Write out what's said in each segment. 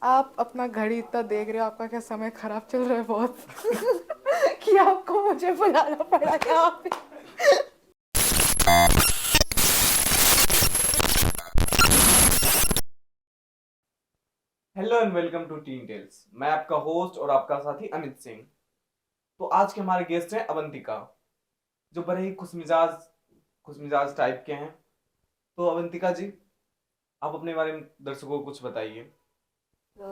आप अपना घड़ी इतना देख रहे हो, आपका क्या समय खराब चल रहा है बहुत कि आपको मुझे बुलाना पड़ा यहाँ पे। Hello and welcome to Teen Tales. मैं आपका होस्ट और आपका साथी अमित सिंह। तो आज के हमारे गेस्ट हैं अवंतिका, जो बड़े ही खुशमिजाज टाइप के हैं। तो अवंतिका जी, आप अपने बारे में दर्शकों को कुछ बताइए। तो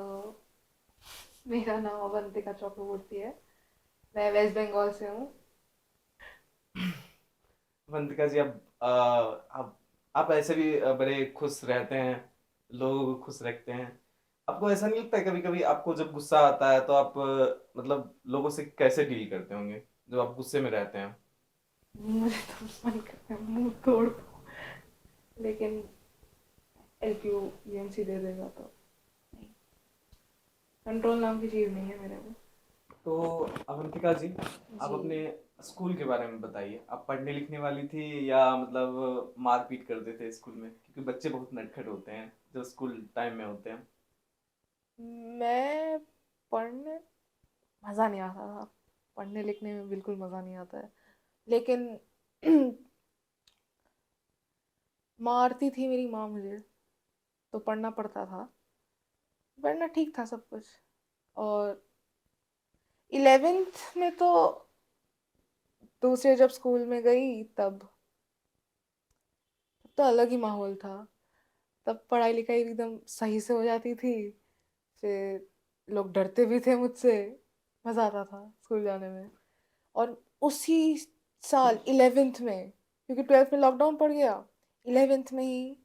मेरा नाम अवंतिका चक्रवर्ती है। मैं वेस्ट बंगाल से हूँ। अवंतिका जी, आप ऐसे भी बड़े खुश रहते हैं, लोगों को खुश रखते हैं। आपको ऐसा नहीं लगता है कभी कभी आपको जब गुस्सा आता है तो आप मतलब लोगों से कैसे डील करते होंगे जब आप गुस्से में रहते हैं? मुझे तो मन करता है मुंह तोड़ दूं, लेकिन एलपीयू यूएमसी दे देगा तो नहीं। कंट्रोल नाम की चीज़ नहीं है मेरे में। तो अवंतिका जी, आप जी। अपने स्कूल के बारे में बताइए। आप पढ़ने लिखने वाली थी या मतलब मारपीट करते थे स्कूल में? क्योंकि बच्चे बहुत नटखट होते हैं जो स्कूल टाइम में होते हैं। मैं पढ़ने मज़ा नहीं आता था। पढ़ने लिखने में बिल्कुल मज़ा नहीं आता है, लेकिन मारती थी मेरी माँ मुझे, तो पढ़ना पड़ता था। पढ़ना ठीक था सब कुछ। और 11th में तो दूसरे जब स्कूल में गई तब तो अलग ही माहौल था। तब पढ़ाई लिखाई एकदम सही से हो जाती थी। फिर लोग डरते भी थे मुझसे। मज़ा आता था स्कूल जाने में। और उसी साल 11th में, क्योंकि 12th में लॉकडाउन पड़ गया, 11th में ही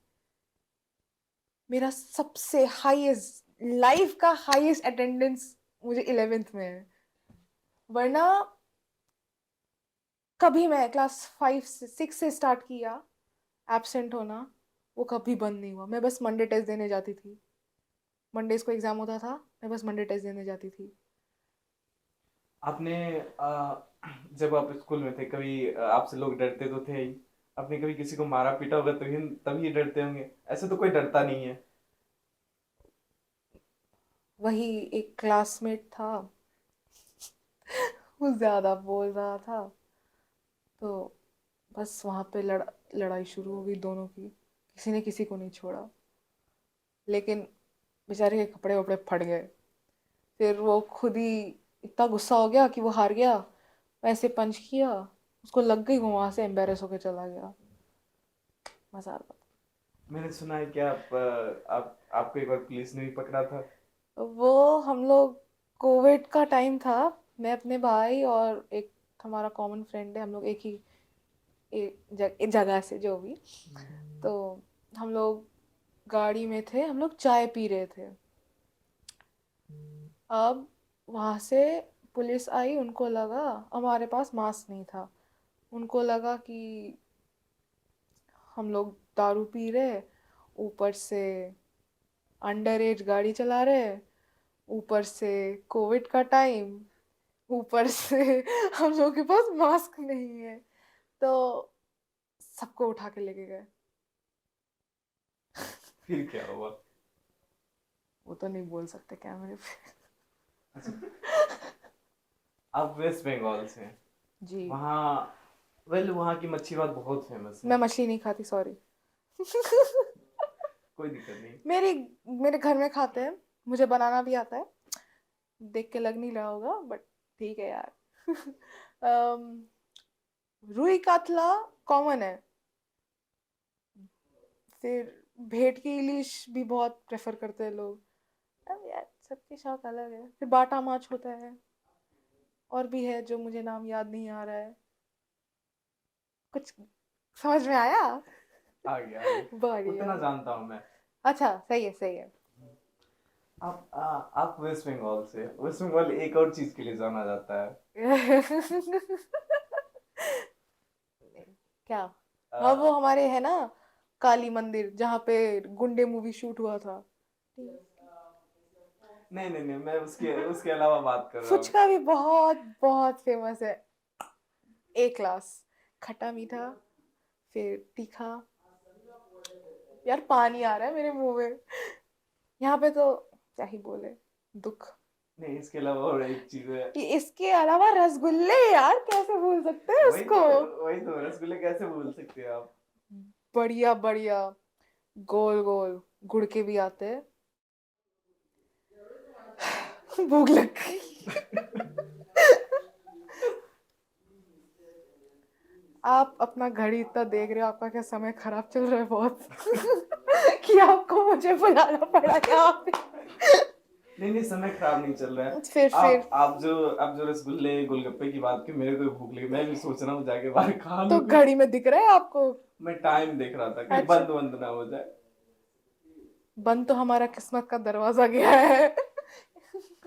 मेरा सबसे हाईएस्ट, लाइफ का हाईएस्ट अटेंडेंस मुझे 11th में है। वरना कभी मैं क्लास 5 से 6 से स्टार्ट किया एब्सेंट होना, वो कभी बंद नहीं हुआ। मैं बस मंडे टेस्ट देने जाती थी। मंडेज को एग्जाम होता था, मैं बस मंडे टेस्ट देने जाती थी। आपने जब आप स्कूल में थे कभी आपसे लोग डरते तो थे ही। आपने कभी किसी को मारा पीटा होगा तभी तभी डरते होंगे, ऐसे तो कोई डरता नहीं है। वही एक क्लासमेट था, वो ज्यादा बोल रहा था, तो बस वहां पे लड़ाई शुरू हो गई दोनों की। किसी ने किसी को नहीं छोड़ा, लेकिन बेचारे के कपड़े वपड़े फट गए। फिर वो खुद ही इतना गुस्सा हो गया कि वो हार गया। वैसे पंच किया, उसको लग गई, वो वहां से एम्बेरस होकर चला गया। मजा आता मैंने सुना है कि आपको एक बार पुलिस ने भी पकड़ा था। था। वो हम लोग, कोविड का टाइम था। मैं अपने भाई और एक हमारा कॉमन फ्रेंड है, हम लोग एक ही एक जगह से जो भी। तो हम लोग गाड़ी में थे, हम लोग चाय पी रहे थे। अब वहां से पुलिस आई, उनको लगा, हमारे पास मास्क नहीं था, उनको लगा कि हम लोग दारू पी रहे, ऊपर से अंडर एज गाड़ी चला रहे, ऊपर से कोविड का टाइम, ऊपर से हम लोग के पास मास्क नहीं है, तो सबको उठा के लेके गए। फिर क्या हुआ? वो तो नहीं बोल सकते कैमरे पे। अच्छा, आप वेस्ट बंगाल से हैं। जी। वहाँ वहाँ की मच्छी भात बहुत फेमस मैं है। मछली नहीं खाती, सॉरी। कोई दिक्कत नहीं। मेरी मेरे घर में खाते हैं, मुझे बनाना भी आता है। देख के लग नहीं रहा होगा, बट ठीक है यार। अम, रुई कातला कॉमन है। फिर भेट की इलिश भी बहुत प्रेफर करते हैं लोग। अब यार सबके शौक अलग है। फिर बाटा माछ होता है, और भी है जो मुझे नाम याद नहीं आ रहा है। कुछ समझ में आया? आ गया। बढ़िया। उतना जानता हूँ मैं। अच्छा, सही है सही है। आप वेस्ट बंगाल से, वेस्ट बंगाल एक और चीज के लिए जाना जाता है। क्या? हाँ, आ, वो हमारे है ना, काली मंदिर जहाँ पे गुंडे मूवी शूट हुआ था। नहीं नहीं नहीं, मैं उसके उसके अलावा बात कर रहा हूँ। फुचका भी बहुत बहुत फेमस है। ए क्लास, खट्टा मीठा, फिर तीखा। यार पानी आ रहा है मेरे मुंह में। यहाँ पे तो क्या ही बोले, दुख। नहीं, इसके अलावा और एक चीज है। कि इसके अलावा रसगुल्ले, यार कैसे भूल सकते हैं वही उसको। तो वही तो, रसगुल्ले कैसे भूल सकते हैं आप? बढ़िया बढ़िया, गोल गोल गुड़ के भी आते हैं। भूख लग गई। आप अपना घड़ी इतना देख रहे हो, आपका क्या समय खराब चल रहा है बहुत? कि आपको मुझे बुलाना पड़ा यहाँ पे। नहीं नहीं, समय खराब नहीं चल रहा है। फिर आप जो रसगुल्ले गोलगप्पे की बात की, मेरे को भी भूख लगी, मैं भी सोच रहा हूँ जाके बाहर खा तो लूं कुछ। घड़ी में दिख रहा है आपको? मैं टाइम देख रहा था, कहीं अच्छा, बंद बंद ना हो जाए। बंद तो हमारा किस्मत का दरवाजा गया है।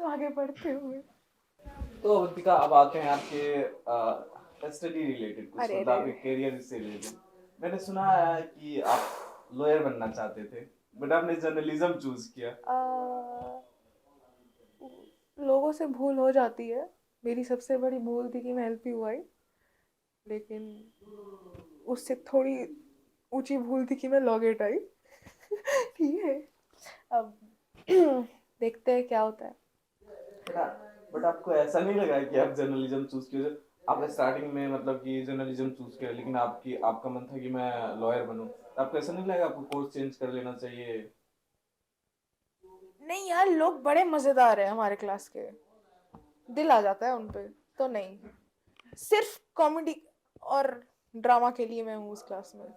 आगे बढ़ते हुए। तो अवंतिका, अब आते हैं आपके स्टडी रिलेटेड कुछ, अरे मतलब अरे, आपके करियर से रिलेटेड। मैंने सुना है कि आप लॉयर बनना चाहते थे, बट आपने जर्नलिज्म चूज किया। लोगों से भूल हो जाती है। मेरी सबसे बड़ी भूल थी कि मैं एलपी हुई, लेकिन उससे थोड़ी ऊंची भूल थी कि मैं लॉ गेट आई। ठीक है, अब देखते हैं क्या होता है। बट आपको ऐसा नहीं लगा कि आप जर्नलिज्म चूज किए? आप स्टार्टिंग में मतलब कि जर्नलिज्म चूज किया, लेकिन आपका मन था कि मैं लॉयर बनूं, तो आपको ऐसा नहीं लगा आपको कोर्स चेंज कर लेना चाहिए? नहीं यार, लोग बड़े मजेदार है हमारे क्लास के, दिल आ जाता है उनपे। तो नहीं, सिर्फ कॉमेडी और ड्रामा के लिए मैं हूँ उस क्लास में।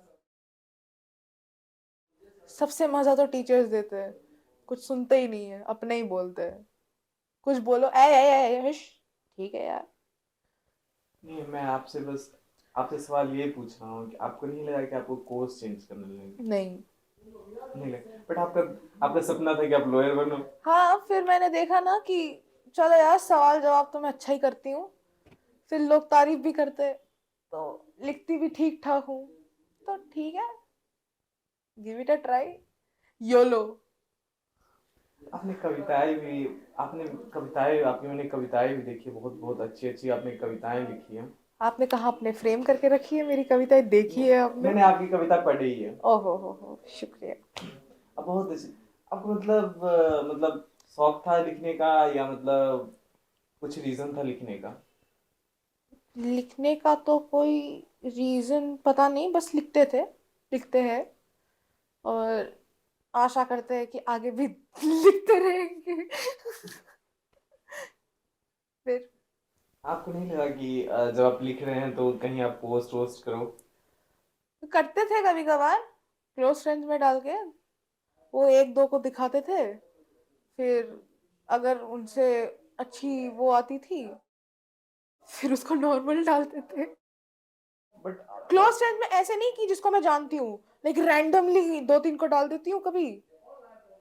सबसे मजा तो टीचर्स देते हैं, कुछ सुनते ही नहीं है, अपने ही बोलते हैं। कुछ बोलो ए हश, ठीक है यार। नहीं, मैं आपसे सवाल ये पूछ रहा हूँ कि आपको नहीं लगा कि आपको कोर्स चेंज करने लगे? नहीं। नहीं लगा, बट आपका सपना था कि आप लॉयर बनो। हाँ, फिर मैंने देखा ना कि चलो यार, सवाल जवाब तो मैं अच्छा ही करती हूँ, फिर लोग तारीफ भी करते, तो लिखती भी ठीक ठाक हूँ, तो ठीक है, give it a try, YOLO. आपने कविताएं भी आपने कविताएं आपकी मैंने कविताएं भी देखी, बहुत बहुत अच्छी अच्छी आपने कविताएं लिखी हैं। आपने कहा आपने फ्रेम करके रखी है मेरी कविताएं, देखी है आपने? मैंने आपकी कविता पढ़ी है। ओहो हो, शुक्रिया। अब बहुत अच्छी। आपको मतलब शौक था लिखने का, या मतलब कुछ रीजन था लिखने का? लिखने का तो कोई रीजन पता नहीं, बस लिखते थे, लिखते हैं, और आशा करते हैं कि आगे भी लिखते रहेंगे। फिर आपको नहीं लगा कि जब आप लिख रहे हैं तो कहीं आप पोस्ट वोस्ट करो? करते थे कभी कभार, क्लोज फ्रेंड्स में डाल के, वो एक दो को दिखाते थे, फिर अगर उनसे अच्छी वो आती थी, फिर उसको नॉर्मल डालते थे। बट क्लोज फ्रेंड्स में ऐसे नहीं कि जिसको मैं जानती हूँ, लेकिन रैंडमली दो तीन को डाल देती हूँ कभी,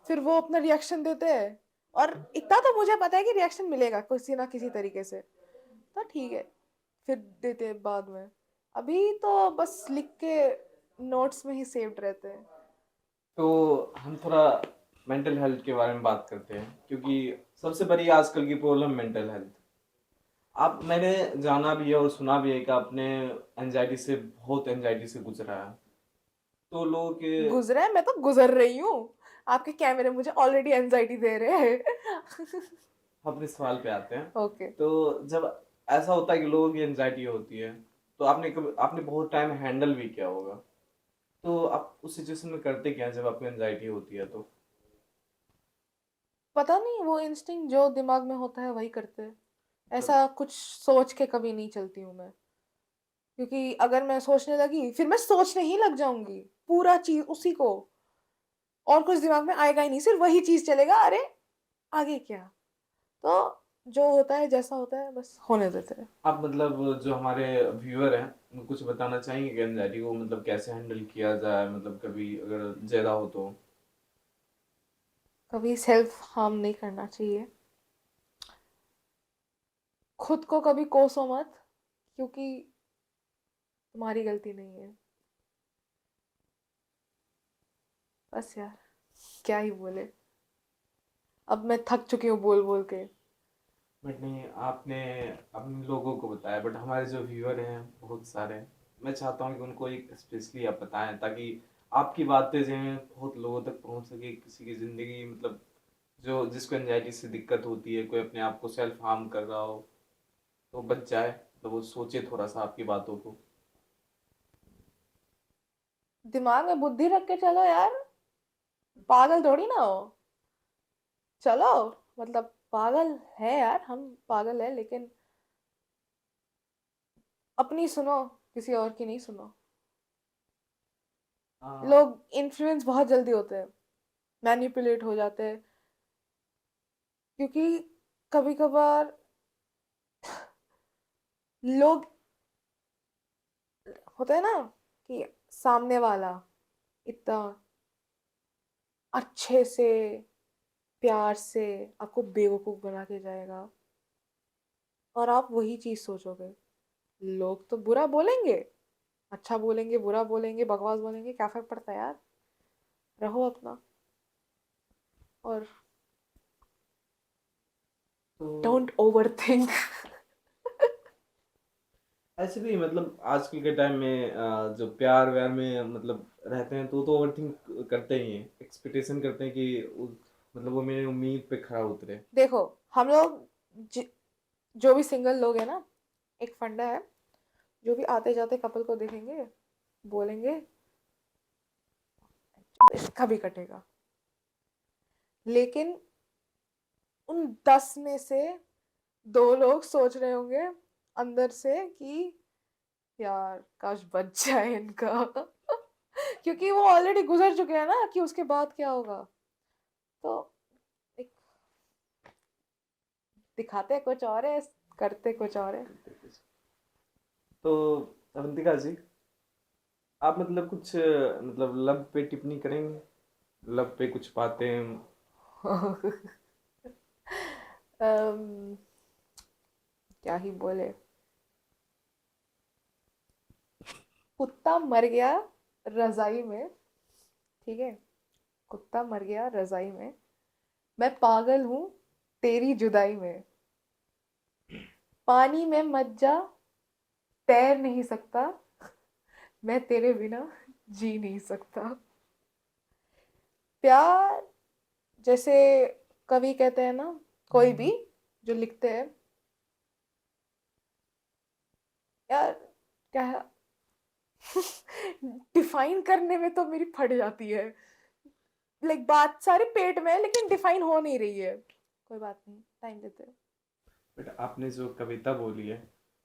फिर वो अपना रिएक्शन देते हैं, और इतना तो मुझे पता है कि रिएक्शन मिलेगा किसी ना किसी तरीके से, तो ठीक है, फिर देते हैं बाद में। अभी तो बस लिख के नोट्स में ही सेव्ड रहते हैं। तो हम थोड़ा मेंटल हेल्थ के बारे में बात करते हैं, क्योंकि सबसे बड़ी आजकल की प्रॉब्लम मेंटल हेल्थ। आप मैंने जाना भी है और सुना भी है कि आपने बहुत एंजाइटी से गुजरा है। तो लोगों के गुजरा है, मैं तो गुजर रही हूँ। आपके कैमरे मुझे ऑलरेडी एंजाइटी दे रहे हैं। अपने सवाल पे आते हैं। ओके। तो जब ऐसा होता है कि लोगों की एंजाइटी होती है, तो आपने बहुत टाइम हैंडल भी किया होगा, तो आप उस सिचुएशन में करते क्या हैं जब आपको एंजाइटी होती है तो? पता नहीं, वो इंस्टिंक्ट जो दिमाग में होता है वही करते हैं। ऐसा कुछ सोच के कभी नहीं चलती हूँ मैं, क्योंकि अगर मैं सोचने लगी फिर मैं सोचने ही लग जाऊंगी, पूरा चीज उसी को, और कुछ दिमाग में आएगा ही नहीं, सिर्फ वही चीज चलेगा, अरे आगे क्या। तो जो होता है जैसा होता है बस होने देते हैं। आप मतलब जो हमारे व्यूअर हैं उनको कुछ बताना चाहेंगे कि एंजाइटी को मतलब कैसे हैंडल किया जाए, मतलब कभी अगर ज्यादा हो तो? कभी सेल्फ हार्म नहीं करना चाहिए, खुद को कभी कोसो मत, क्योंकि तुम्हारी गलती नहीं है। बस यार, क्या ही बोले, अब मैं थक चुकी हूँ बोल बोल के। बट नहीं, आपने अपने लोगों को बताया, बट हमारे जो व्यूअर हैं बहुत सारे, मैं चाहता हूँ कि उनको एक स्पेशली आप बताएं, ताकि आपकी बातें जो हैं बहुत लोगों तक पहुँच सके, किसी की ज़िंदगी मतलब जो जिसको एंजाइटी से दिक्कत होती है, कोई अपने आप को सेल्फ हार्म कर रहा हो, तो बच जाए, तो वो सोचे थोड़ा सा आपकी बातों को। दिमाग में बुद्धि रख के चलो यार, पागल थोड़ी ना हो। चलो, मतलब पागल है यार, हम पागल है, लेकिन अपनी सुनो, किसी और की नहीं सुनो। हाँ। लोग इन्फ्लुएंस बहुत जल्दी होते हैं, मैनिपुलेट हो जाते हैं, क्योंकि कभी कभार लोग, होता है ना कि सामने वाला इतना अच्छे से, प्यार से आपको बेवकूफ बना के जाएगा, और आप वही चीज सोचोगे। लोग तो बुरा बोलेंगे, अच्छा बोलेंगे, बुरा बोलेंगे, बकवास बोलेंगे, क्या फर्क पड़ता है यार, रहो अपना। और तो डोंट ओवर थिंक। ऐसे भी मतलब आजकल के टाइम में जो प्यार व्यार में मतलब रहते हैं तो ओवरथिंक करते ही हैं, एक्सपेक्टेशन करते हैं कि मतलब वो मेरी उम्मीद पे खरा उतरे। देखो, हम लोग जो भी सिंगल लोग हैं ना, एक फंडा है, जो भी आते जाते कपल को देखेंगे, बोलेंगे इसका भी कटेगा। लेकिन उन 10 में से 2 लोग सोच रहे होंगे अंदर से कि यार काश बच जाए इनका। क्योंकि वो ऑलरेडी गुजर चुके हैं ना कि उसके बाद क्या होगा। तो एक, दिखाते कुछ और है, करते कुछ और है। तो अवंतिका जी, आप मतलब कुछ मतलब लव पे टिप्पणी करेंगे? लव पे कुछ बातें? अम, क्या ही बोले। कुत्ता मर गया रजाई में, ठीक है, कुत्ता मर गया रजाई में, मैं पागल हूं तेरी जुदाई में, पानी में मत जा, तैर नहीं सकता, मैं तेरे बिना जी नहीं सकता। प्यार, जैसे कवि कहते हैं ना, कोई भी जो लिखते हैं, यार क्या, डिफाइन करने में तो मेरी फट जाती है। लाइक बात सारी पेट में है, लेकिन डिफाइन हो नहीं रही है। कोई बात नहीं, टाइम देते हैं। बट आपने जो कविता बोली है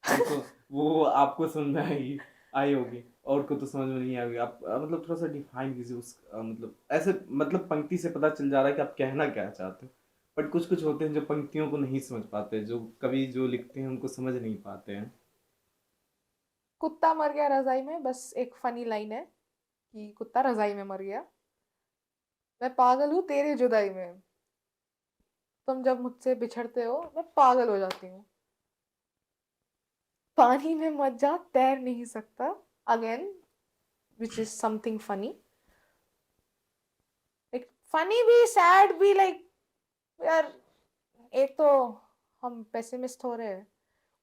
वो तो वो आपको समझ में आई आई होगी, और को तो समझ में नहीं आएगी। आप मतलब थोड़ा सा डिफाइन कीजिए उस मतलब ऐसे मतलब पंक्ति से पता चल जा रहा है कि आप कहना क्या चाहते हो। बट कुछ कुछ होते हैं जो पंक्तियों को नहीं समझ पाते, जो कवि जो लिखते हैं उनको समझ नहीं पाते हैं। कुत्ता मर गया रजाई में, बस एक फनी लाइन है कि कुत्ता रजाई में मर गया, मैं पागल हूँ तेरी जुदाई में, तुम जब मुझसे बिछड़ते हो मैं पागल हो जाती हूँ, पानी में मत जा, तैर नहीं सकता, again which is something funny, like funny भी, सैड भी, लाइक यार, एक तो हम पेसिमिस्ट हो रहे हैं,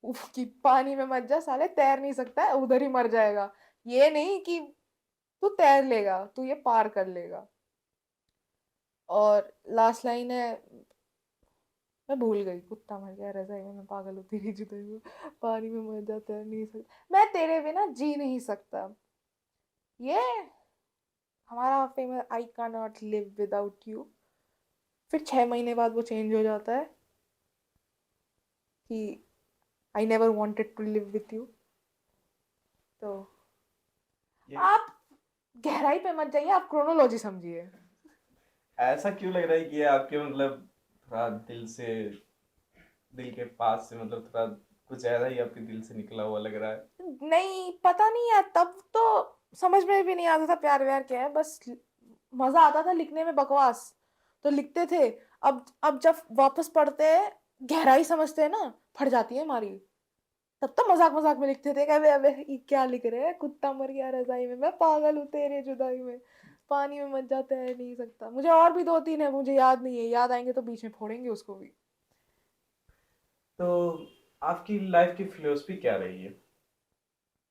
उफ, कि पानी में मत जा साले, तैर नहीं सकता है, उधर ही मर जाएगा। ये नहीं कि तू तैर लेगा, तू ये पार कर लेगा। और लास्ट लाइन है, मैं भूल गई, कुत्ता मर गया रजाई में, मैं पागल हूँ तेरी जुदाई में, पानी में मर जा, तैर नहीं सकता, मैं तेरे बिना जी नहीं सकता। ये हमारा famous I can not live without you. फिर 6 महीने बाद वो चेंज हो जाता है कि I never wanted to live with you. तो ये आप गहराई पे मत जाइए, आप क्रोनोलॉजी समझिए। ऐसा क्यों लग रहा है कि ये आपके मतलब थोड़ा दिल से, दिल के पास से, मतलब थोड़ा कुछ ऐसा ही आपके दिल से निकला हुआ लग रहा है? नहीं पता नहीं यार, तब तो समझ में भी नहीं आता था प्यार व्यार क्या है, बस मजा आता था लिखने में, बकवास तो लिखते थे। अब जब वापस पढ़ते हैं, गहराई समझते हैं ना, फट जाती है हमारी। तब तो मजाक मजाक में लिखते थे कि अबे अबे ये क्या लिख रहे हैं, कुत्ता मर गया रजाई में, मैं पागल हूँ तेरे जुदाई में, पानी में मत जाता है नहीं सकता। मुझे और भी 2-3 है, मुझे याद नहीं है, याद आएंगे तो बीच में फोड़ेंगे उसको भी। तो आपकी लाइफ की फिलोसफी क्या रही है?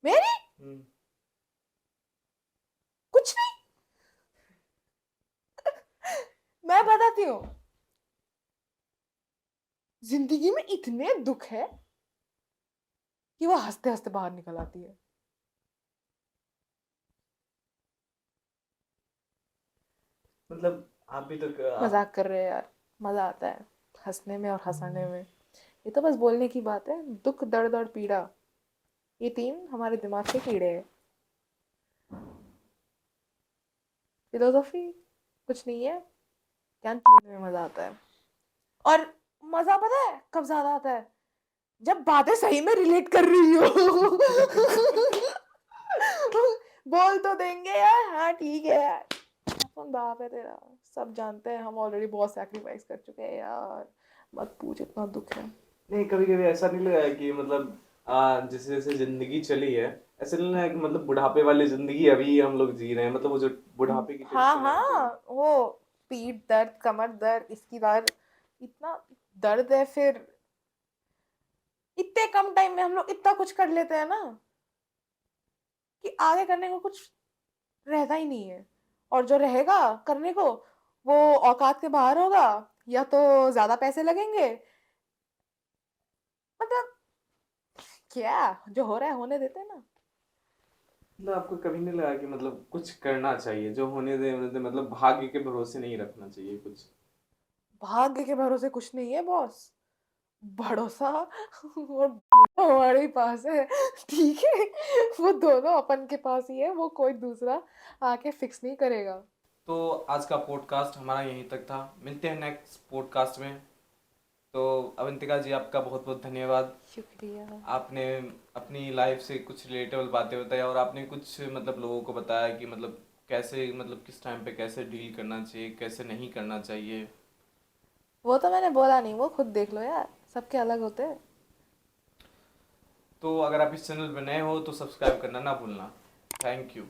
मेरी हम्म। कुछ नहीं। मैं बताती हूँ, जिंदगी में इतने दुख है कि वो हंसते हंसते बाहर निकल आती है। मतलब आप भी तो मजाक कर रहे हैं यार, मजा आता है हंसने में और हंसाने में। ये तो बस बोलने की बात है। दुख, दर्द और पीड़ा, ये तीन हमारे दिमाग के कीड़े हैं। फिलोसॉफी कुछ नहीं है, ज्ञान पीने में मजा आता है। और मजा पता है कब ज्यादा आता है? जब बातें सही में रिलेट कर रही हो। बोल तो देंगे यार, हाँ ठीक है यार, कौन बाप है तेरा, सब जानते हैं, हम ऑलरेडी बहुत सैक्रिफाइस कर चुके हैं यार, मत पूछ, इतना दुख है। नहीं, कभी कभी ऐसा नहीं लगा है कि मतलब जैसे जैसे जिंदगी चली है, ऐसा नहीं लगा है कि मतलब बुढ़ापे वाली जिंदगी अभी हम लोग जी रहे हैं, मतलब वो जो बुढ़ापे की हाँ टेंशन है जो। हाँ, वो पीठ दर्द, कमर दर्द, इसकी दर्द, इतना दर्द है, फिर इतने कम टाइम में हम लोग इतना कुछ कर लेते हैं ना कि आगे करने को कुछ रहता ही नहीं है। और जो रहेगा करने को, वो औकात के बाहर होगा, या तो ज्यादा पैसे लगेंगे। मतलब क्या जो हो रहा है होने देते हैं ना। मतलब आपको कभी नहीं लगा कि मतलब कुछ करना चाहिए, जो होने दे, मतलब भाग्य के भरोसे नहीं रखना चाहिए कुछ। भाग्य के भरोसे कुछ नहीं है बॉस, भरोसा और हमारे ही पास है। ठीक है, वो दोनों अपन के पास ही है, वो कोई दूसरा आके फिक्स नहीं करेगा। तो आज का पॉडकास्ट हमारा यहीं तक था, मिलते हैं नेक्स्ट पॉडकास्ट में। तो अवंतिका जी, आपका बहुत बहुत धन्यवाद। शुक्रिया। आपने अपनी लाइफ से कुछ रिलेटेबल बातें बताई, और आपने कुछ मतलब लोगों को बताया कि मतलब कैसे, मतलब किस टाइम पे कैसे डील करना चाहिए, कैसे नहीं करना चाहिए। वो तो मैंने बोला नहीं, वो खुद देख लो यार, सबके अलग होते हैं। तो अगर आप इस चैनल पर नए हो तो सब्सक्राइब करना ना भूलना। Thank you.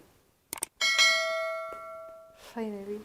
सही में भी।